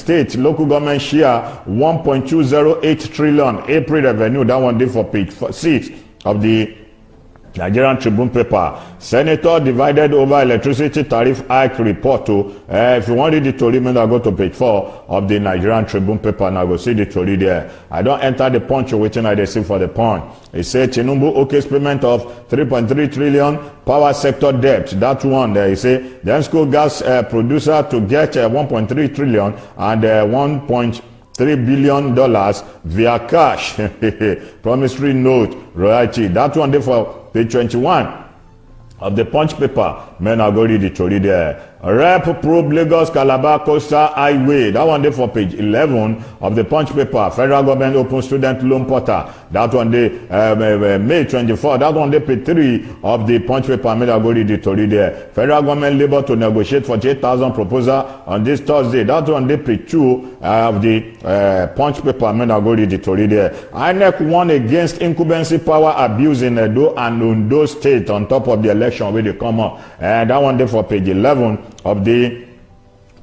state local government share 1.208 trillion April revenue. That one dey for page 6 of the Nigerian Tribune paper. Senator divided over electricity tariff hike report. If you want to read the story, I go to page 4 of the Nigerian Tribune paper and I go see the story there. I don't enter the punch waiting I dey see for the punch. It said Tinubu okay's payment of 3.3 trillion power sector debt. That one there, he say the school gas producer to get 1.3 trillion and 1.3 billion dollars via cash. Promissory note royalty. That one there for page 21 of the punch paper. Men are going to read the story there. Rep probe Lagos Calabar Coastal Highway. That one there for page 11 of the punch paper. Federal government open student loan portal. That one day May 24. That one day page 3 of the punch paper. Men are going to read the story there. Federal government labor to negotiate 48,000 proposal on this Thursday. That one day page 2 of the punch paper. Men are going to read the story there. INEC won against incumbency power abuse in Edo and Ondo State on top of the election where they come up. And that one day for page 11 of the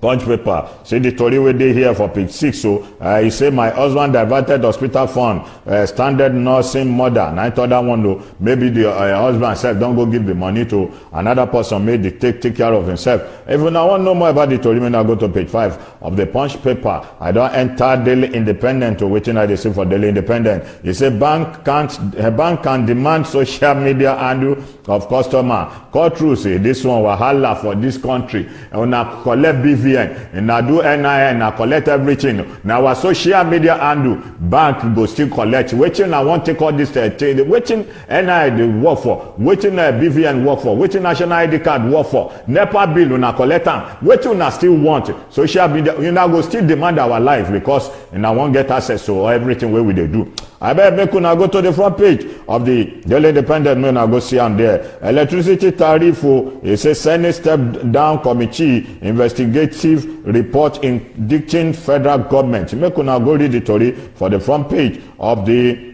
punch paper. See the story we dey here for page 6. So he say my husband diverted hospital fund standard nursing mother. And I thought that one though, maybe the husband said don't go give the money to another person, made the take care of himself. If you now want to know more about the story, I go to page 5 of the punch paper. I don't enter Daily Independent or waiting I dey see for Daily Independent. He say bank can demand social media handle of customer. Cut through say this one wahala for this country. Una collect BVN, and I do NIN, and I collect everything. Now our social media handle bank go still collect. Waiting I want to take all this thing. Waiting NIN they work for. Waiting BVN work for. Waiting national ID card work for. NEPA bill una collect am. Waiting una still want social media. You know go still demand our life because and I won't get access to everything where we they do. I bet make una go to the front page of the Daily Independent. Me una go see am there. Electricity tariff. It says Senate step down committee investigative report indicting federal government. Make una go read the story for the front page of the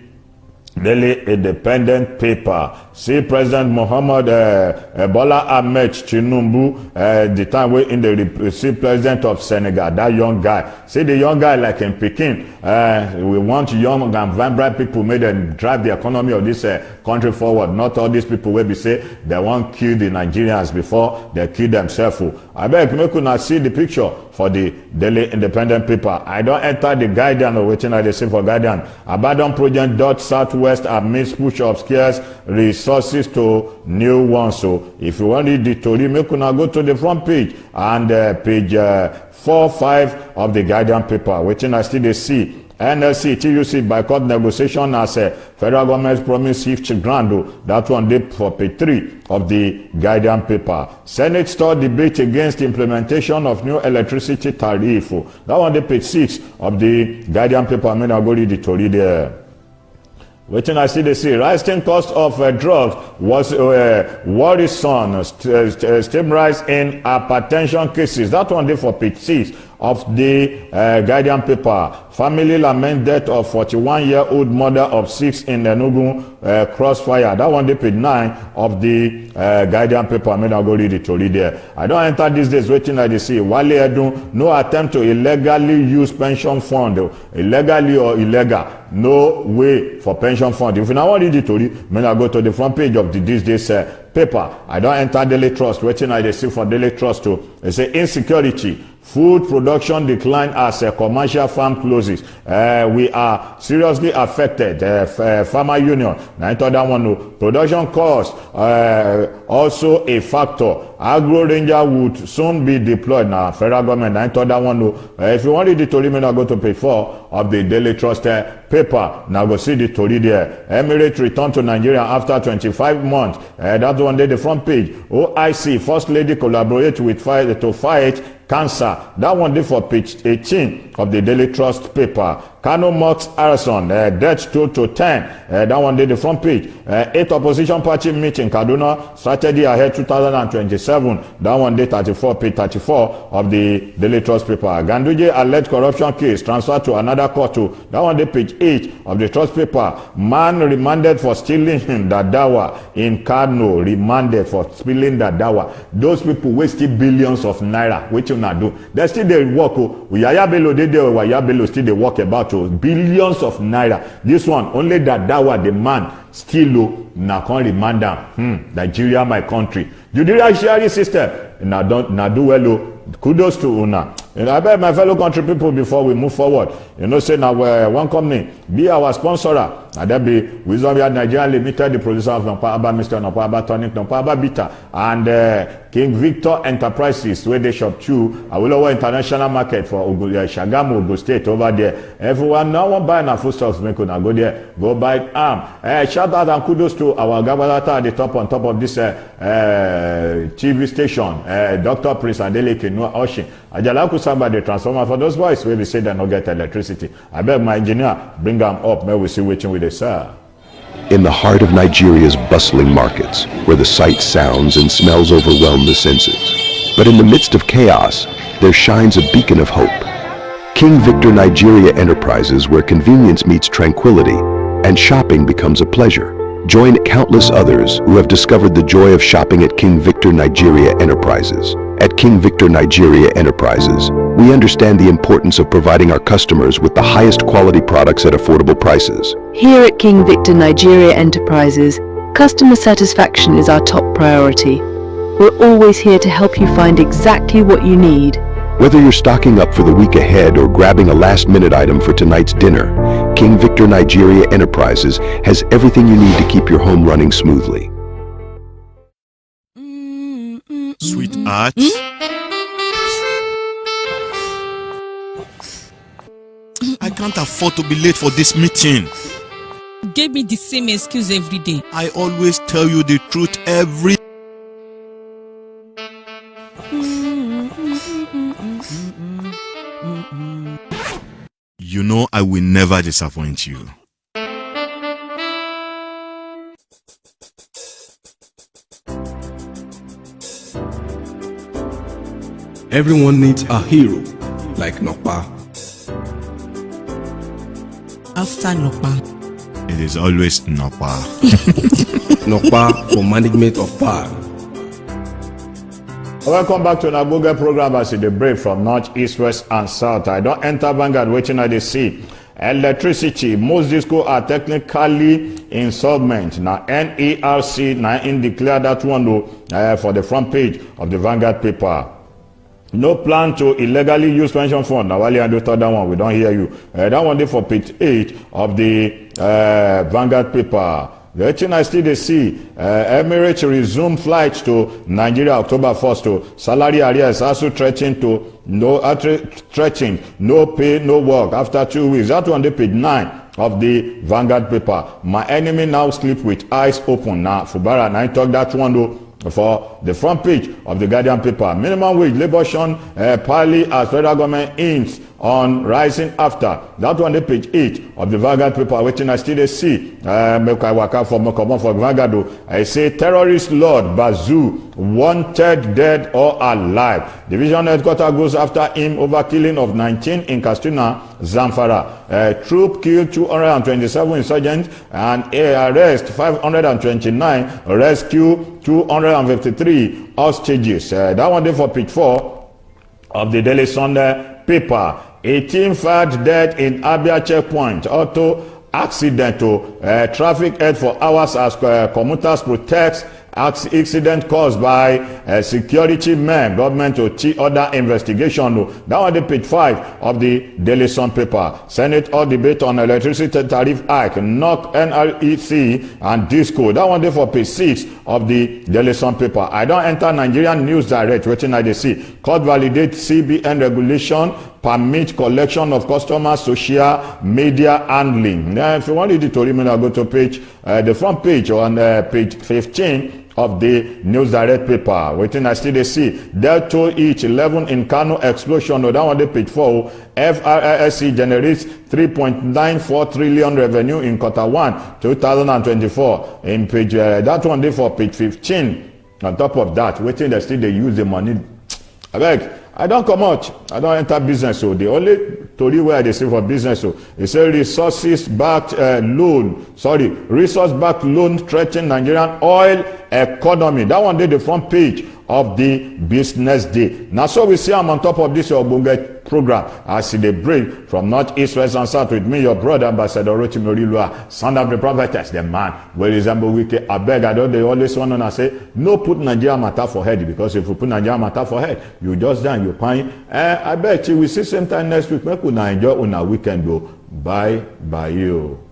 Daily Independent paper. See President Muhammad Bola Ahmed Tinubu, the time we in the see President of Senegal, that young guy. See the young guy like in Peking. We want young and vibrant people made them drive the economy of this country forward. Not all these people will be say they want to kill the Nigerians before they kill themselves. I beg make una see the picture for the Daily Independent paper. I don't enter the Guardian or waiting at the same for Guardian. Abandon project dot Southwest amidst push of scarce resources to new ones. So if you want to read the story, make una go to the front page and page 4-5 of the Guardian paper. Waiting I still they see NLC, TUC boycott negotiation as a federal government promise $50 grand. That one day for page 3 of the Guardian paper. Senate start debate against implementation of new electricity tariff. That one day page 6 of the Guardian paper. I mean, I'll go read the story there. Waiting I see they say rising cost of drugs was worrisome. Steep rise in hypertension cases. That one day for page 6 of the Guardian paper. Family lament death of 41-year-old mother of 6 in Enugu crossfire. That one day page 9 of the Guardian paper. I mean, I'll go read it to read there. I don't enter these days waiting I see Wale Edun, no attempt to illegally use pension fund. Illegally or illegal, no way for pension fund. If you now want to read it to read, I go to the front page of the these days paper. I don't enter Daily Trust waiting I see for Daily Trust too. They say insecurity. Food production decline as a commercial farm closes. We are seriously affected. Farmer Union. Now I thought that one. No. Production cost also a factor. Agro Ranger would soon be deployed now. Federal government. I thought that one. No. If you want the story, now go to page 4 of the Daily Trust paper. Now go see the story there. Emirates return to Nigeria after 25 months. That one day the front page. OIC First Lady collaborate with to fight cancer. That one day for page 18 of the Daily Trust paper. Kano Mox Harrison, death toll to 10. That one did the front page. 8 opposition party meeting, Kaduna, strategy ahead 2027. That one did 34, page 34 of the Daily Trust paper. Ganduje alleged corruption case transferred to another court. That one did page 8 of the Trust paper. Man remanded for stealing Dadawa in Kano, remanded for stealing Dadawa. Those people wasted billions of naira. What you not do? They still they work. Yaya Bello they there. Yaya Bello still they work about billions of naira. This one only Dadawa the man still na can remand them. Nigeria my country. Judiciary system na do well. Kudos to una. I beg my fellow country people before we move forward. Say now one company be our sponsor. And that be Wisdom Yard Nigeria Limited, the producer of Nopaba, Mr. Nopaba Tonic, Nopaba Bitter, and King Victor Enterprises, where they shop too. I will over international market for Shagamu, Ogo State over there. Everyone now want buy na foodstuffs, make una go there, go buy it. Shout out and kudos to our governor at the top on top of this TV station, Dr. Prince Adeleke Noah Oshin. Ajalaku Samba the transformer for those boys where we say they don't get electricity. I beg my engineer, bring them up, may we see which with the sir. In the heart of Nigeria's bustling markets, where the sights, sounds, and smells overwhelm the senses. But in the midst of chaos, there shines a beacon of hope. King Victor Nigeria Enterprises, where convenience meets tranquility and shopping becomes a pleasure. Join countless others who have discovered the joy of shopping at King Victor Nigeria Enterprises. At King Victor Nigeria Enterprises, we understand the importance of providing our customers with the highest quality products at affordable prices. Here at King Victor Nigeria Enterprises, customer satisfaction is our top priority. We're always here to help you find exactly what you need. Whether you're stocking up for the week ahead or grabbing a last-minute item for tonight's dinner, King Victor Nigeria Enterprises has everything you need to keep your home running smoothly. Sweetheart. I can't afford to be late for this meeting. Give me the same excuse every day. I always tell you the truth every... You know I will never disappoint you. Everyone needs a hero like Nokpa. After Nokpa, it is always Nokpa. Nokpa for management of power. Welcome back to our Google program as the break from north, east, west, and south. I don't enter Vanguard waiting at the sea. Electricity, most disco are technically insolvent. Now NERC now declared that one for the front page of the Vanguard paper. No plan to illegally use pension fund. Now, while you do that one, we don't hear you. That one there for page 8 of the Vanguard paper. The thing I still see, Emirates resume flights to Nigeria October 1st to salary arrears also threatening to no pay, no work after 2 weeks. That one they page 9 of the Vanguard paper. My enemy now sleep with eyes open. Now, Fubara, now I talk that one though. For the front page of the Guardian paper, minimum wage labor shun partly as federal government aims on rising after. That one, the page 8 of the Vanguard paper, which I still see. Make I work out for Vanguard. I say terrorist Lord Bazoo wanted dead or alive. Division headquarters goes after him over killing of 19 in Katsina, Zamfara. Troop killed 227 insurgents and arrest 529, rescue 253 hostages. That one there for page 4 of the Daily Sunday paper. 18 fired dead in Abia checkpoint. Auto accident traffic head for hours as commuters protest accident caused by security men. Government to other investigation. That was the page 5 of the Daily Sun paper. Senate all debate on electricity tariff hike, knock NREC and disco. That one there for page 6 of the Daily Sun paper. I don't enter Nigerian News Direct, waiting I see. Court validate CBN regulation permit collection of customer social media handling. Now, if you want to read it to me, go to the front page on page 15 of the News Direct paper. Waiting, I still see. Delta each 11 in Kano explosion. No, that one they page 4. FRSC generates 3.94 trillion revenue in Q1 2024. In page that one they for page 15. On top of that, waiting, they still they use the money. I don't come out. I don't enter business. So the only story where they say for business, so it's a resource-backed loan threatening Nigerian oil economy. That one did the front page of the business day. Now, so we see I'm on top of this Obunge program. I see the break from north, east, west, and south with me, your brother, Ambassador Rotimi Orilua, son of the prophetess, the man will resemble wicked. I beg, I don't, they always want to say, no put Nigeria matter for head, because if you put Nigeria matter for head, you just down, you pine. I bet you will see same time next week. Make una enjoy on a weekend, go. Bye, you.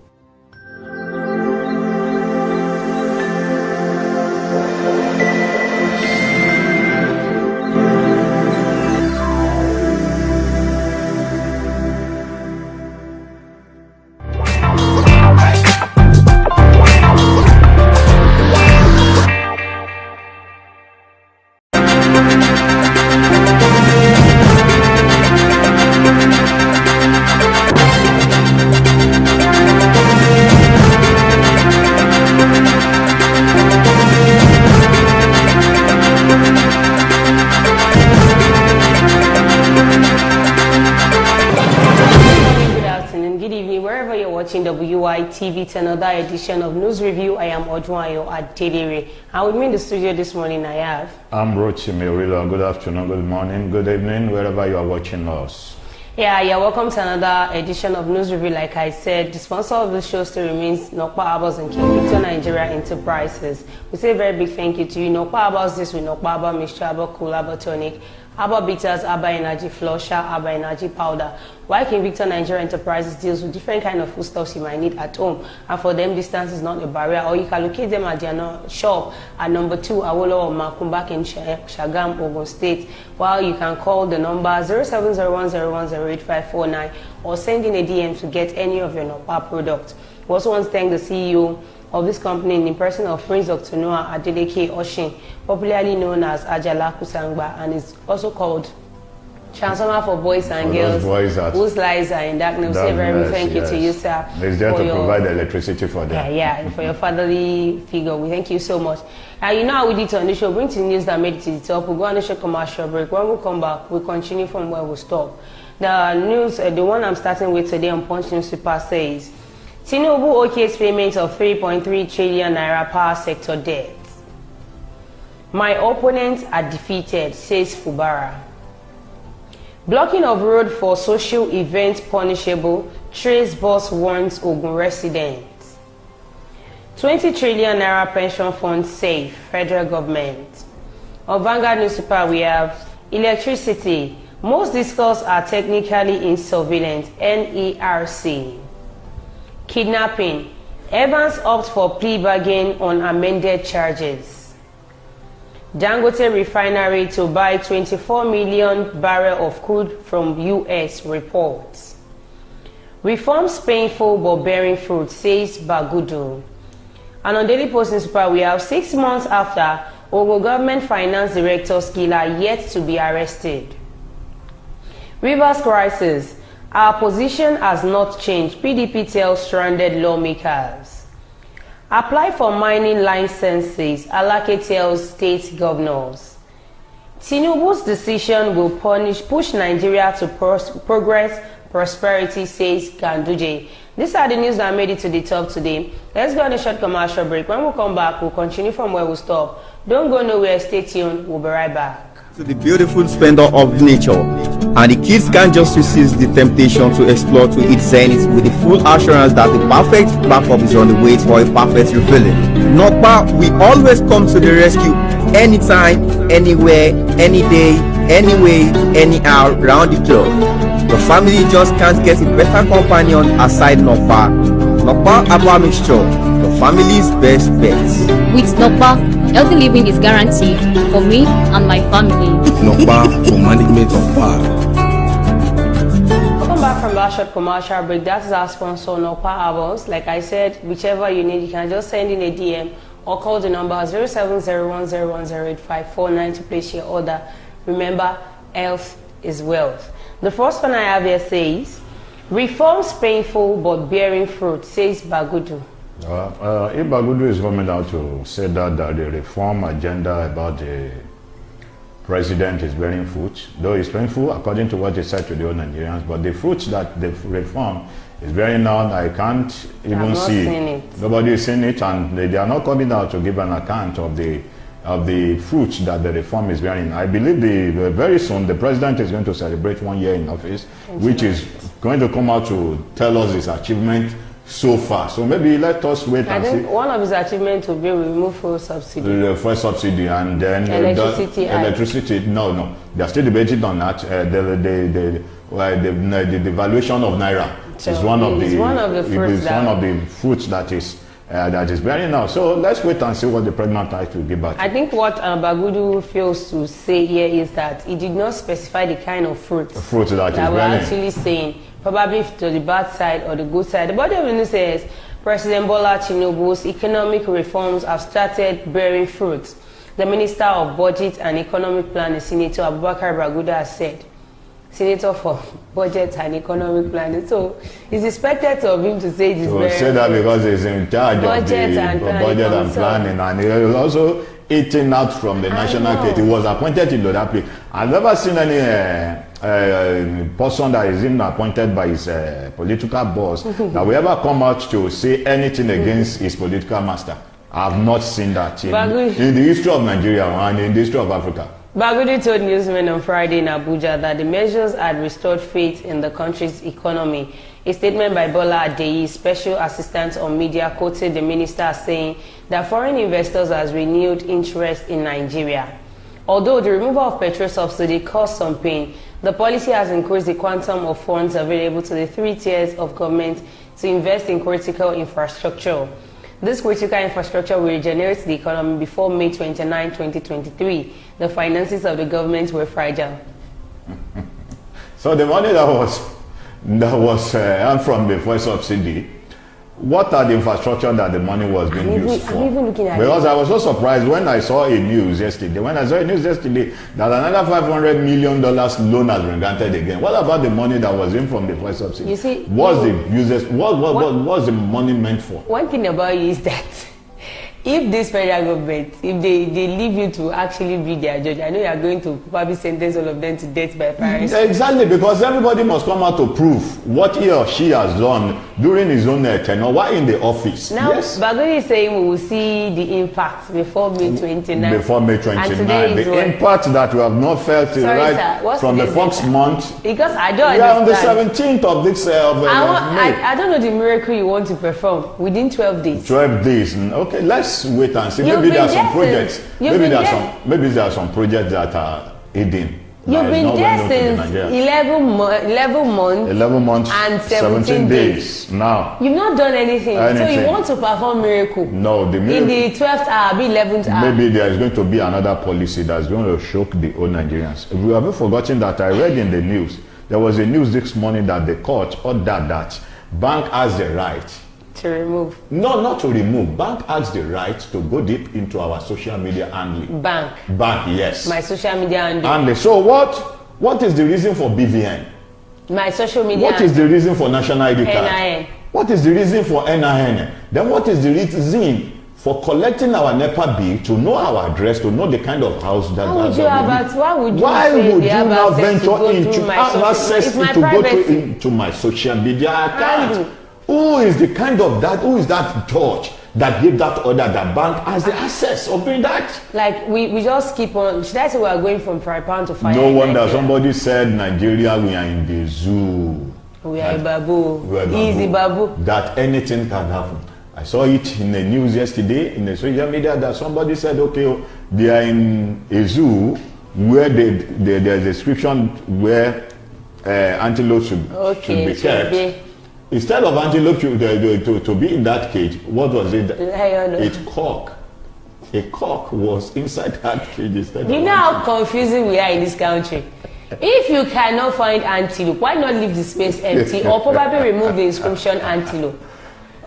TV to another edition of News Review. I am Ojuayo Adedere. And with me in the studio this morning I have... I'm Rotimi Orilua. Good afternoon, good morning, good evening, wherever you are watching us. Yeah, welcome to another edition of News Review. Like I said, the sponsor of the show still remains Nokpa Abos and King Victor Nigeria Enterprises. We say a very big thank you to you. Nokpa Abos this with Nokpa Abba Mixture, Abba Cool, Abba Tonic, Abba Bitters, Abba Energy Flusher, Abba Energy Powder. While King Victor Nigeria Enterprises deals with different kind of foodstuffs you might need at home, and for them distance is not a barrier, or you can locate them at their shop at number 2 Awolowo Makumbak in Shagam, Ogun State. While you can call the number 0701010859 or send in a DM to get any of your Nokpa products. We also want to thank the CEO of this company in the person of Prince Dr. Noah Adeleke Oshin, popularly known as Ajala Kusangba, and is also called Transformer for Boys and Girls, whose lives are in darkness. Say very thank you to you, sir. It's there to provide electricity for them. Yeah, for your fatherly figure. We thank you so much. You know how we did on the show, bring to the news that made it to the top. We'll go on the show commercial break. When we come back, we'll continue from where we stop. The news, the one I'm starting with today on Punch Newspaper says, Tinubu OK's payment of 3.3 trillion naira power sector debt. My opponents are defeated, says Fubara. Blocking of road for social events punishable, Trace boss warns Ogun residents. 20 trillion naira pension fund safe, federal government. On Vanguard newspaper we have electricity. Most discos are technically insolvent, NERC. Kidnapping. Evans opts for plea bargain on amended charges. Dangote refinery to buy 24 million barrel of crude from US reports. Reforms painful but bearing fruit, says Bagudu. And on Daily Post newspaper we have 6 months after Ogo government finance director Skila yet to be arrested. Rivers crisis. Our position has not changed, PDP tells stranded lawmakers. Apply for mining licenses, Alake tells state governors. Tinubu's decision will push Nigeria to prosperity, says Ganduje. These are the news that made it to the top today. Let's go on a short commercial break. When we come back, we'll continue from where we stop. Don't go nowhere, stay tuned, we'll be right back. To the beautiful splendor of nature, and the kids can't just resist the temptation to explore to its zenith with the full assurance that the perfect backup is on the way for a perfect refilling. Nokpa, we always come to the rescue anytime, anywhere, any day, any way, any hour, round the clock. The family just can't get a better companion aside Nokpa. Nokpa Abba Mixture, the family's best bet. With Nokpa, healthy living is guaranteed for me and my family. Nokpa for management of power. back from that short commercial break. That is our sponsor, Nokpa Albums. Like I said, whichever you need, you can just send in a DM or call the number 0701010854 to place your order. Remember, health is wealth. The first one I have here says, reforms painful but bearing fruit, says Bagudu. If Bagudu is coming out to say that the reform agenda about the president is bearing fruit, though it's painful according to what he said to the old Nigerians, but the fruits that the reform is bearing now, I can't even see. Nobody is seeing it, and they are not coming out to give an account of the fruits that the reform is bearing. I believe very soon the president is going to celebrate 1 year in office, which is going to come out to tell us his achievement so far. So maybe let us wait and see. I think one of his achievements will be remove fuel subsidy. The fuel subsidy, and then electricity. No, they are still debating on that. The devaluation of naira is one of the fruits that is bearing now. So let's wait and see what the president has to give back. I think what Bagudu fails to say here is that he did not specify the kind of fruit that we're actually saying. Probably to the bad side or the good side. The body of the news says President Bola Tinubu's economic reforms have started bearing fruit. The Minister of Budget and Economic Planning, Senator Abubakar Bagudu, has said. Senator for Budget and Economic Planning. So it's expected of him to say this. To say that because he's in charge of the budget and planning, and he was also eating out from the national gate. He was appointed in that place. I've never seen any person that is even appointed by his political boss that will ever come out to say anything against his political master. I've not seen that in the history of Nigeria and in the history of Africa. Bagudu told newsmen on Friday in Abuja that the measures had restored faith in the country's economy. A statement by Bola Adeyi, Special Assistant on Media, quoted the minister as saying that foreign investors has renewed interest in Nigeria. Although the removal of petrol subsidy caused some pain, the policy has increased the quantum of funds available to the 3 tiers of government to invest in critical infrastructure. This critical infrastructure will regenerate the economy before May 29, 2023. The finances of the government were fragile. So the money that was earned from the fuel subsidy, what are the infrastructure that the money was being used for? Because I was so surprised when I saw a news yesterday. That another $500 million loan has been granted again. What about the money that was in from the fuel subsidy? You see, what's the money meant for? One thing about it is that if this federal government, if they leave you to actually be their judge, I know you are going to probably sentence all of them to death by piracy. Exactly, because everybody must come out to prove what he or she has done during his own tenure while in the office. Now, Bagudu is saying we will see the impact before May 29. Before May 29. The impact that we have not felt from the first month. Because I don't understand. On the 17th of this May. I don't know the miracle you want to perform within 12 days. 12 days. Okay, let's wait and see. Maybe there are some projects. Maybe there are some projects that are hidden. You've been there since 11 months and 17 days. Now you've not done anything. So you want to perform miracle? No, the miracle in the 12th hour, 11th hour. Maybe there is going to be another policy that's going to shock the old Nigerians. We haven't forgotten that I read in the news. There was a news this morning that the court ordered that bank has the right to remove. No, not to remove. Bank has the right to go deep into our social media handling. Bank, yes. My social media handling. So what is the reason for BVN? My social media. What is the reason for national ID card? NIN. What is the reason for NIN? Then what is the reason for collecting our NEPA bill, to know our address, to know the kind of house that why would you now venture into access to go into my social media account? Who is that judge that gave that order that bank has the access of doing that? Like we just keep on. Should I say we are going from fry pan to fire? No wonder somebody said Nigeria, we are in the zoo. We are a babu. Easy babu. That anything can happen. I saw it in the news yesterday in the social media that somebody said, okay, they are in a zoo where there's a description where antelope should be kept. Instead of antelope to be in that cage, what was it? A cock. A cock was inside that cage instead. You know how confusing we are in this country. If you cannot find antelope, why not leave the space empty or probably remove the inscription antelope?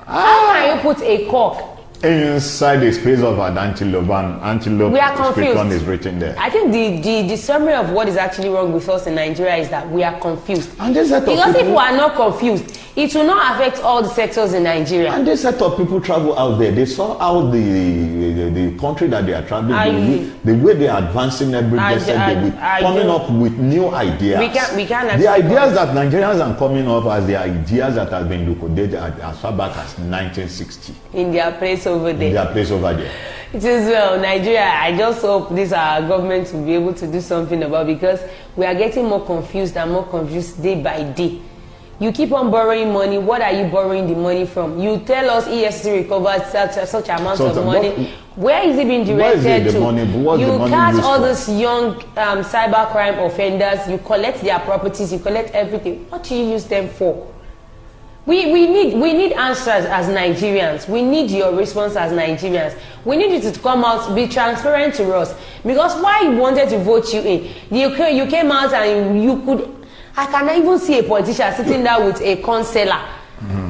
How can you put a cock inside the space of an antelope, and antelope we are confused. Is written there? I think the summary of what is actually wrong with us in Nigeria is that we are confused. And this set of because people, if we are not confused, it will not affect all the sectors in Nigeria. And this set of people travel out there. They saw how the country that they are traveling, the way they are advancing every day, coming up with new ideas. We can the ideas that Nigerians are coming up as the ideas that have been liquidated as far back as 1960. In their place over there. In their place over there. It is well, Nigeria. I just hope this our government will be able to do something about, because we are getting more confused and more confused day by day. You keep on borrowing money. What are you borrowing the money from? You tell us EFCC recovered such amount of money. Where is it being directed to? You catch all these young cybercrime offenders. You collect their properties. You collect everything. What do you use them for? We need answers as Nigerians. We need your response as Nigerians. We need you to come out, be transparent to us. Because why you wanted to vote you in? You came out and you could. I cannot even see a politician sitting there with a corn seller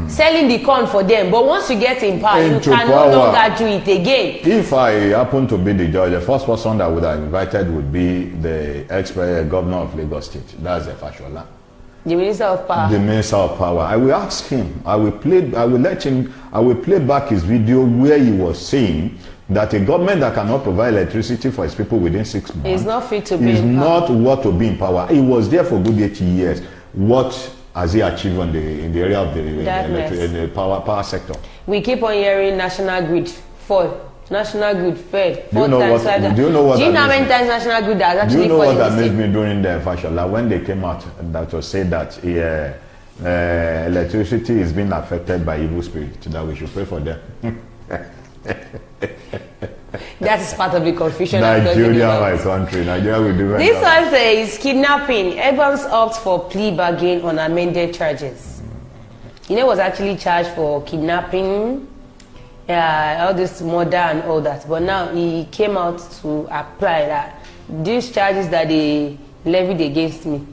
selling the corn for them. But once you get in power, you can no longer do it again. If I happen to be the judge, the first person that would have invited would be the ex-governor of Lagos State. That's the Fashola. The Minister of Power. The Minister of Power. I will ask him. I will play back his video where he was saying that a government that cannot provide electricity for its people within 6 months is not fit to be in power. Not what to be in power. He was there for good 80 years. What has he achieved in the area of the power sector? We keep on hearing national grid fall. National grid fed. Do you know how many times national grid has actually fallen? Do you know what that made me during the Fashola when they came out that was said that electricity is being affected by evil spirits, that we should pray for them. That is part of the confusion. Nigeria, my country. Nigeria will do this one says kidnapping. Evans opts for plea bargain on amended charges. You know, was actually charged for kidnapping, all this murder and all that. But now he came out to apply that these charges that they levied against me,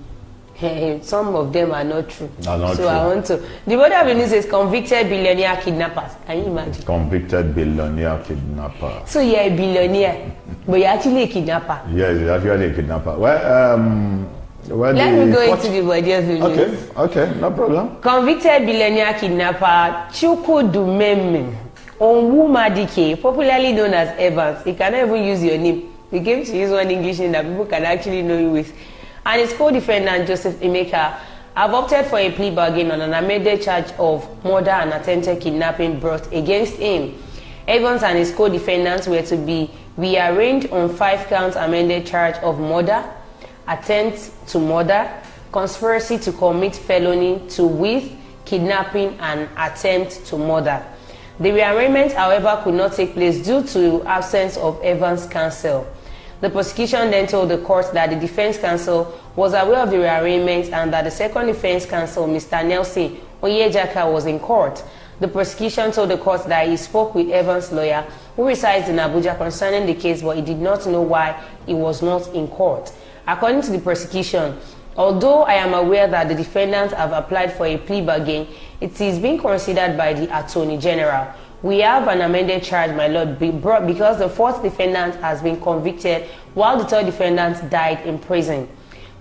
some of them are not true. I want to. The body of the news says convicted billionaire kidnappers. Can you imagine? Convicted billionaire kidnapper. So you're a billionaire, but you're actually a kidnapper. Yes, you're actually a kidnapper. Well, let me go into the body of the news. Okay, no problem. Convicted billionaire kidnapper Chukwudumeme Onwumadike, popularly known as Evans. He cannot even use your name. He came to use one English name that people can actually know you with. And his co-defendant Joseph Emeka have opted for a plea bargain on an amended charge of murder and attempted kidnapping brought against him. Evans and his co-defendants were to be rearranged on 5 counts amended charge of murder, attempt to murder, conspiracy to commit felony with kidnapping and attempt to murder. The rearrangement, however, could not take place due to absence of Evans' counsel. The prosecution then told the court that the defense counsel was aware of the rearrangement and that the second defense counsel, Mr. Nelson Oyejaka, was in court. The prosecution told the court that he spoke with Evans' lawyer, who resides in Abuja, concerning the case, but he did not know why he was not in court. According to the prosecution, although I am aware that the defendants have applied for a plea bargain, it is being considered by the Attorney General. We have an amended charge, my lord, brought because the 4th defendant has been convicted while the 3rd defendant died in prison.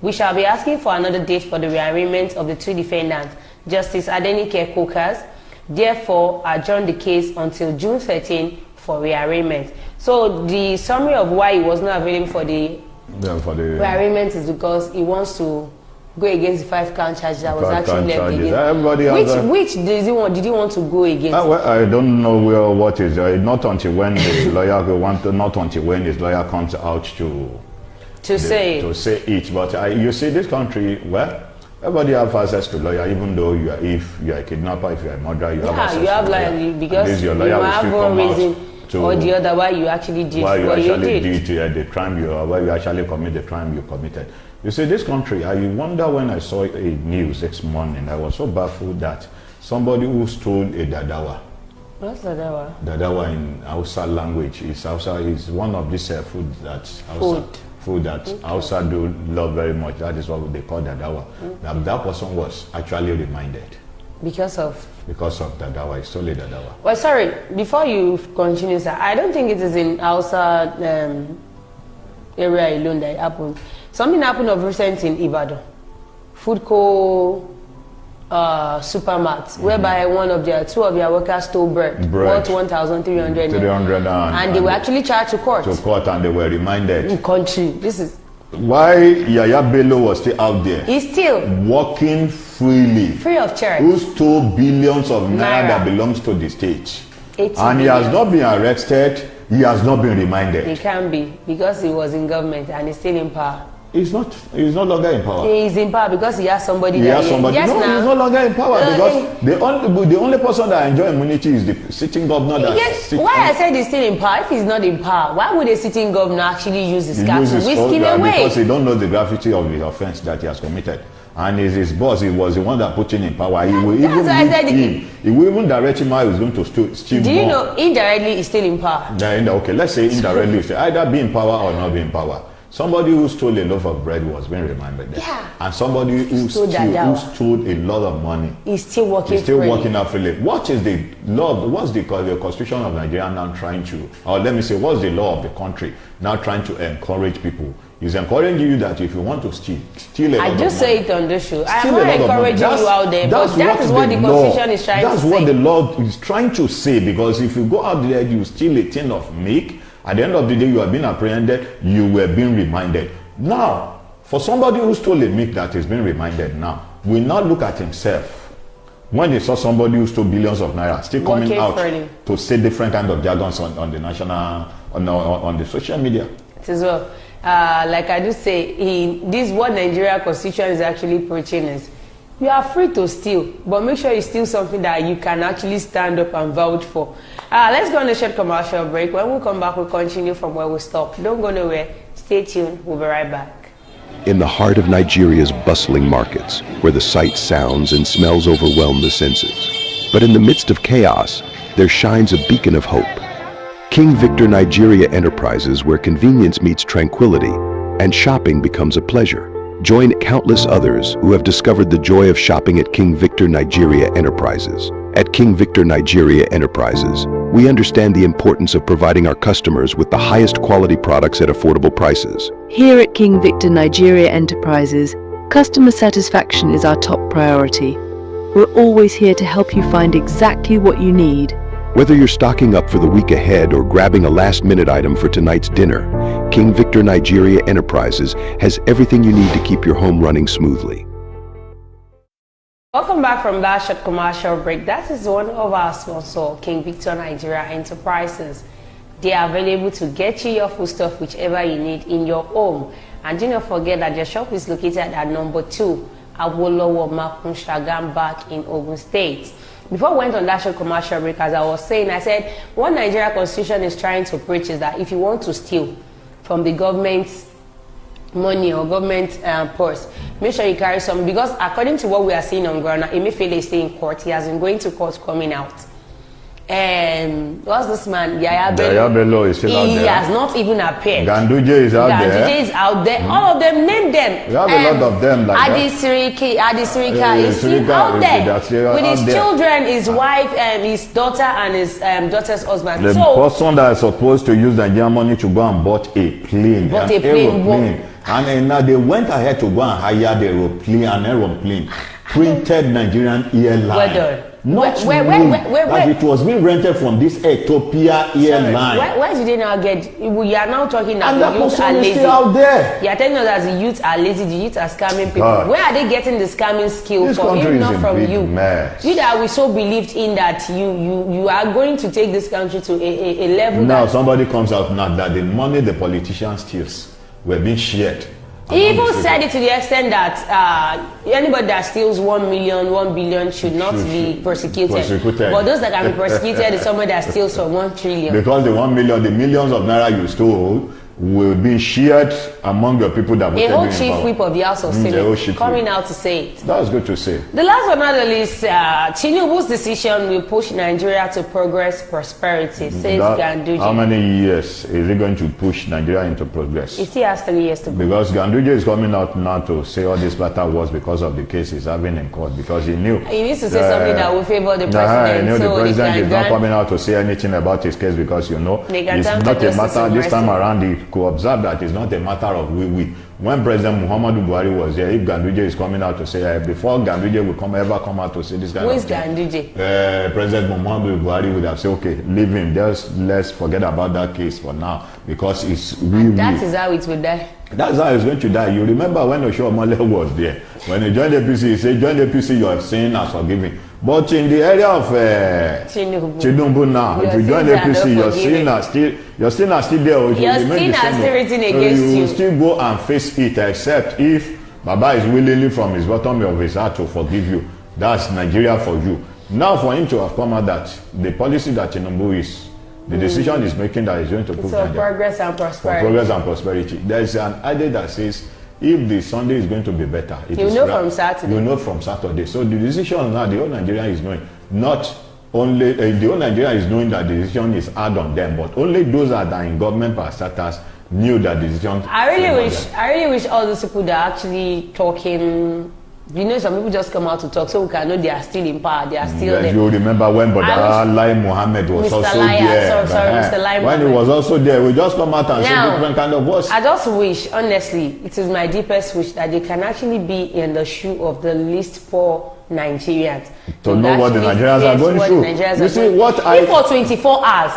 We shall be asking for another date for the rearrangement of the 2 defendants. Justice Adenike Kokas therefore adjourned the case until June 13 for rearrangement. So the summary of why he was not available for the rearrangement is because he wants to go against the 5 count charges that was actually left against. Which did he want to go against? Well, I don't know what is not until when the lawyer not until when his lawyer comes out to say it. But you see, this country, well, everybody have access to lawyer, even though if you are a kidnapper, if you are a murderer, you have access to lawyer. Because you have one reason or the other why you actually did what you did. The crime why you actually commit the crime you committed. You see, this country, I wonder when I saw a news this morning, I was so baffled that somebody who stole a dadawa. What's dadawa? Dadawa in Hausa language is one of these foods that food that Hausa do love very much. That is what they call dadawa. That person was actually reminded. Because of dadawa. It's solely dadawa. Well, sorry, before you continue, sir, I don't think it is in Hausa area alone that it happened. Something happened of recent in Ibadan. Food co supermarkets, whereby two of their workers stole bread worth 1,300 and they were actually charged to court. And they were reminded. In country, this is why Yaya Bello was still out there. He's still walking freely, free of charge. Who stole billions of naira that belongs to the state, and he has not been arrested. He has not been reminded. He can be, because he was in government and he's still in power. He's no longer in power. He's in power because he has somebody. Yes, no, he's no longer in power because the only person that enjoys immunity is the sitting governor. Why I said he's still in power? If he's not in power, why would a sitting governor actually use his scarf to whisk him away? Because he don't know the gravity of the offense that he has committed. And his boss, he was the one that put him in power. He will even direct him how he's going to steal more. Do you know indirectly he's still in power? Okay, let's say indirectly, either be in power or not be in power. Somebody who stole a loaf of bread was being reminded there. Yeah. And somebody who stole a lot of money is still working out freely. What is the law? What's the Constitution of Nigeria now trying to, or let me say, what's the law of the country now trying to encourage people? It's encouraging you that if you want to steal a lot of money. I just say it on this show. I'm not encouraging you out there, but that is what the Constitution is trying to say. That's what the law is trying to say, because if you go out there, you steal a tin of milk, at the end of the day, you have been apprehended, you were being reminded. Now, for somebody who stole a milk that is being reminded now, will not look at himself. When they saw somebody who stole billions of naira still coming out to say different kind of jargons on the national, on the social media. It is well. Like I do say, this what Nigeria Constitution is actually preaching is, you are free to steal, but make sure you steal something that you can actually stand up and vouch for. Let's go on a short commercial break. When we come back, we'll continue from where we stopped. Don't go nowhere. Stay tuned. We'll be right back. In the heart of Nigeria's bustling markets, where the sights, sounds, and smells overwhelm the senses. But in the midst of chaos, there shines a beacon of hope. King Victor Nigeria Enterprises, where convenience meets tranquility and shopping becomes a pleasure. Join countless others who have discovered the joy of shopping at King Victor Nigeria Enterprises. At King Victor Nigeria Enterprises, we understand the importance of providing our customers with the highest quality products at affordable prices. Here at King Victor Nigeria Enterprises, customer satisfaction is our top priority. We're always here to help you find exactly what you need. Whether you're stocking up for the week ahead or grabbing a last-minute item for tonight's dinner, King Victor Nigeria Enterprises has everything you need to keep your home running smoothly. Welcome back from that short commercial break. That is one of our sponsors, King Victor Nigeria Enterprises. They are available to get you your foodstuff, whichever you need in your home. And do not forget that their shop is located at number 2, Awolowo Makun Shagam back in Ogun State. Before I went on that short commercial break, as I was saying, I said what Nigeria Constitution is trying to preach is that if you want to steal from the government's money or government purse, make sure you carry some, because according to what we are seeing on ground, Emefiele is staying in court. He has been going to court, coming out. And what's this man? Yaya Bello is still out there. He has not even appeared. Ganduje is out there. Ganduje is out there. All of them, name them. We have a lot of them like Adi Sirika is still out there with his children, his wife, his daughter, and his daughter's husband. The person that is supposed to use Nigerian money to go and bought a plane, and now they went ahead to go and hire the aeroplane, printed Nigerian airline. Where it was being rented from this Ethiopia airline. Where did they now get? We are now talking that the youth are lazy. Out there. You are telling us that the youth are lazy, the youth are scamming people. God. Where are they getting the scamming skill from? If not from you. Mess. You that we so believed in that you are going to take this country to a level. Now somebody comes out now that the money the politicians steals were being shared. He even said it to the extent that anybody that steals 1 million, 1 billion should not be persecuted. But those that can be persecuted is somebody that steals for 1 trillion. Because the 1 million, the millions of naira you stole, will be shared among the people that voted A whole in chief power. whip of the House of The whole chief Senate coming whip. out to say it. That's good to say. The last but not the least, Tinubu's decision will push Nigeria to progress, prosperity, says Ganduje. How many years is it going to push Nigeria into progress? It still has 3 years to go. Because Ganduje is coming out now to say all this matter was because of the case he's having in court, because he knew. He needs to say something that will favor the president. He knew so the president is not grant, coming out to say anything about his case, because it's not a justice matter, and this time mercy. around he could observe that it's not a matter of we. When President Muhammadu Buhari was there, if Ganduje is coming out to say, before Ganduje will ever come out to say this kind Who of is thing, Ganduje? President Muhammadu Buhari would have said, okay, leave him, let's forget about that case for now, because it's That is how it will die. That's how he's going to die. You remember when Oshiomhole was there, when he joined the APC, he said, join the APC, your sin as forgiven. But in the area of Tinubu now, if you join the APC, your sin are still there. Your sin are still written against you. You will still go and face it, except if Baba is willingly from his bottom of his heart to forgive you. That's Nigeria for you. Now for him to have come out that the policy that Tinubu is, the decision is making that is going to put So progress and prosperity. For progress and prosperity. There is an idea that says if the Sunday is going to be better, you know from Saturday. You know from Saturday. So the decision now, the whole Nigeria is knowing. Not only the whole Nigeria is knowing that the decision is hard on them, but only those that are in government parastatals knew that the decision. I really wish all those people that are actually talking. You know, some people just come out to talk so we can know they are still in power. They are still there. You remember when Lai Mohammed was Mr. also Lai, there. sorry, Mr. Lai when Mohammed. he was also there, we just come out and say different kind of words. I just wish, honestly, it is my deepest wish that they can actually be in the shoe of the least poor Nigerians. To know what the Nigerians are going through. You see, if for 24 hours,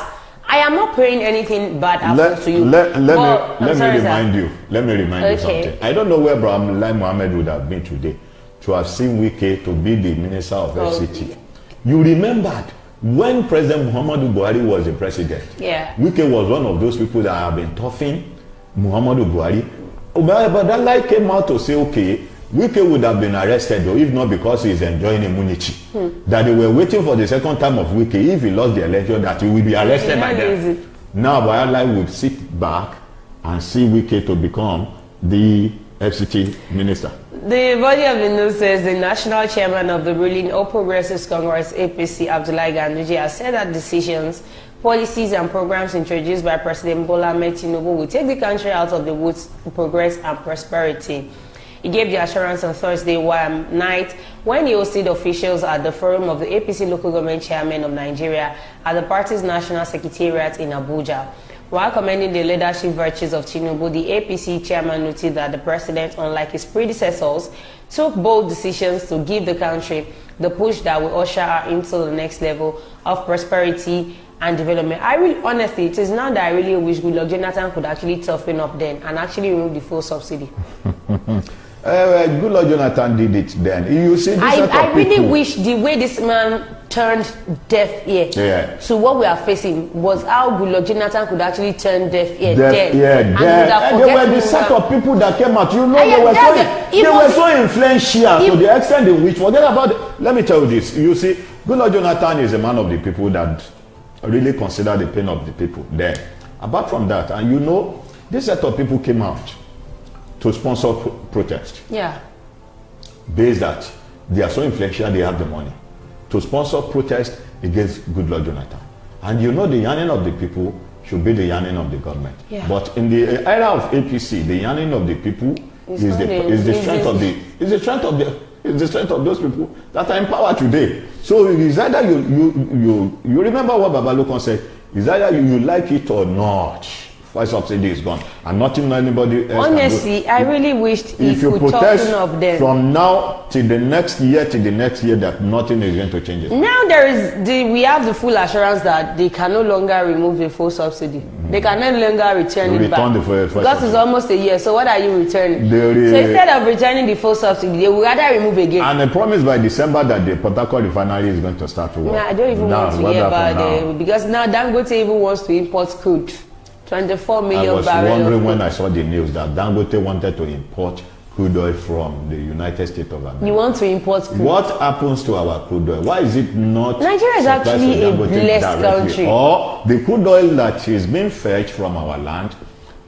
I am not praying anything bad happens to you. Let me remind you something. I don't know where Lai Mohammed would have been today to have seen Wike to be the minister of FCT. You remembered when President Muhammadu Buhari was the president. Yeah. Wike was one of those people that have been toughing Muhammadu Buhari. But that Lai came out to say, okay, Wike would have been arrested, though, if not because he is enjoying immunity. That they were waiting for the second time of Wike, if he lost the election, that he will be arrested by them. Now, Lai would sit back and see Wike to become the FCT minister. The body of the news says the national chairman of the ruling All Progressives Congress APC, Abdullahi Ganduje, has said that decisions, policies and programs introduced by President Bola Ahmed Tinubu will take the country out of the woods to progress and prosperity. He gave the assurance on Thursday night when he hosted officials at the forum of the APC local government chairman of Nigeria at the party's national secretariat in Abuja. While commending the leadership virtues of Tinubu, the APC chairman noted that the president, unlike his predecessors, took bold decisions to give the country the push that will usher her into the next level of prosperity and development. Honestly, it is now that I really wish Goodluck Jonathan could actually toughen up then and actually remove the full subsidy. Goodluck Jonathan did it then. You see, I really wish the way this man turned deaf ear to what we are facing was how Goodluck Jonathan could actually turn deaf ear then. And there were the set of people that came out. You know, they were so influential to the extent in which, forget about it. Let me tell you this. You see, Goodluck Jonathan is a man of the people that really consider the pain of the people there. Apart from that, and you know, this set of people came out to sponsor protest. Yeah. Based that they are so influential, they have the money to sponsor protest against Goodluck Jonathan. And you know, the yearning of the people should be the yearning of the government. Yeah. But in the era of APC, the yearning of the people is the strength of those people that are in power today. So it's either you remember what Babalokon said, it's either you like it or not. First subsidy is gone, and nothing anybody else. Honestly, I really wished he could toughen up then. From now till the next year, that nothing is going to change it. Now we have the full assurance that they can no longer remove the full subsidy. They can no longer return it back. Because it's almost a year, so what are you returning? So instead of returning the full subsidy, they will rather remove again. And they promise by December that the Port Harcourt refinery is going to start to work. I don't even want to hear about it, because now Dangote even wants to import crude. 24 million barrels. I was wondering when I saw the news that Dangote wanted to import crude oil from the United States of America. You want to import crude? What happens to our crude oil? Why is it not? Nigeria is actually a blessed country. Or the crude oil that is being fetched from our land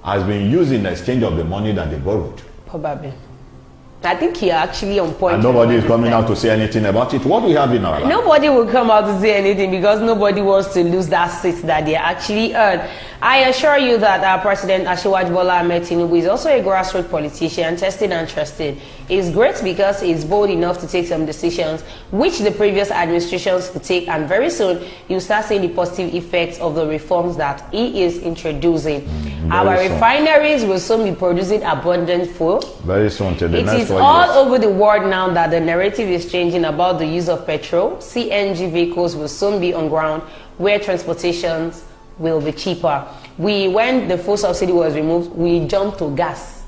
has been used in exchange of the money that they borrowed. Probably. I think you're actually on point. And nobody is coming out to say anything about it. What do we have in our life? Nobody will come out to say anything because nobody wants to lose that seat that they actually earned. I assure you that our President Asiwaju Bola Ahmed Tinubu is also a grassroots politician, tested and trusted. He's great because he's bold enough to take some decisions which the previous administrations could take, and very soon you'll start seeing the positive effects of the reforms that he is introducing. Our refineries will soon be producing abundant fuel. Very soon, till the next 4 years. It is all over the world now that the narrative is changing about the use of petrol. CNG vehicles will soon be on ground where transportations will be cheaper. When the fuel subsidy was removed, we jumped to gas.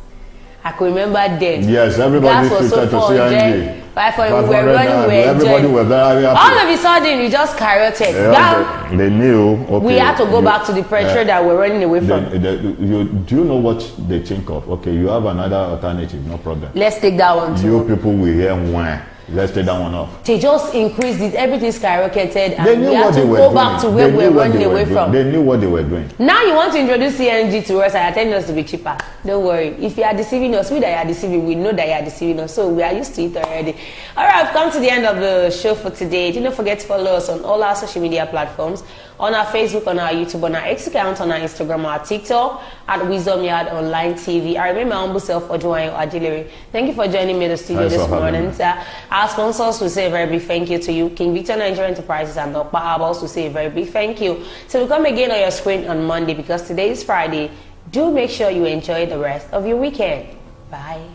I can remember then. Yes, everybody shifted to CNG. 500, we were running, everybody were very happy. All of a sudden, we just skyrocketed. They knew. Okay, we had to go back to the petrol that we're running away from. Do you know what they think of? Okay, you have another alternative, no problem. Let's take that one too. You people will hear when. Let's take that one off. They just increased it, everything skyrocketed, and they knew we had what to they were go doing. back to where we were running away from. They knew what they were doing. Now you want to introduce CNG to us and you're telling us to be cheaper. Don't worry. If you are deceiving us, we that you are deceiving, we know that you are deceiving us. So we are used to it already. Alright, I've come to the end of the show for today. Do not forget to follow us on all our social media platforms. On our Facebook, on our YouTube, on our X account, on our Instagram, our TikTok, at Wisdom Yard Online TV. I remain my humble self, Ojuwanyo Adilere. Thank you for joining me in the studio this morning. Our sponsors will say a very big thank you to you. King Victor Nigeria Enterprises and Dr. Habals will say a very big thank you. So we'll come again on your screen on Monday because today is Friday. Do make sure you enjoy the rest of your weekend. Bye.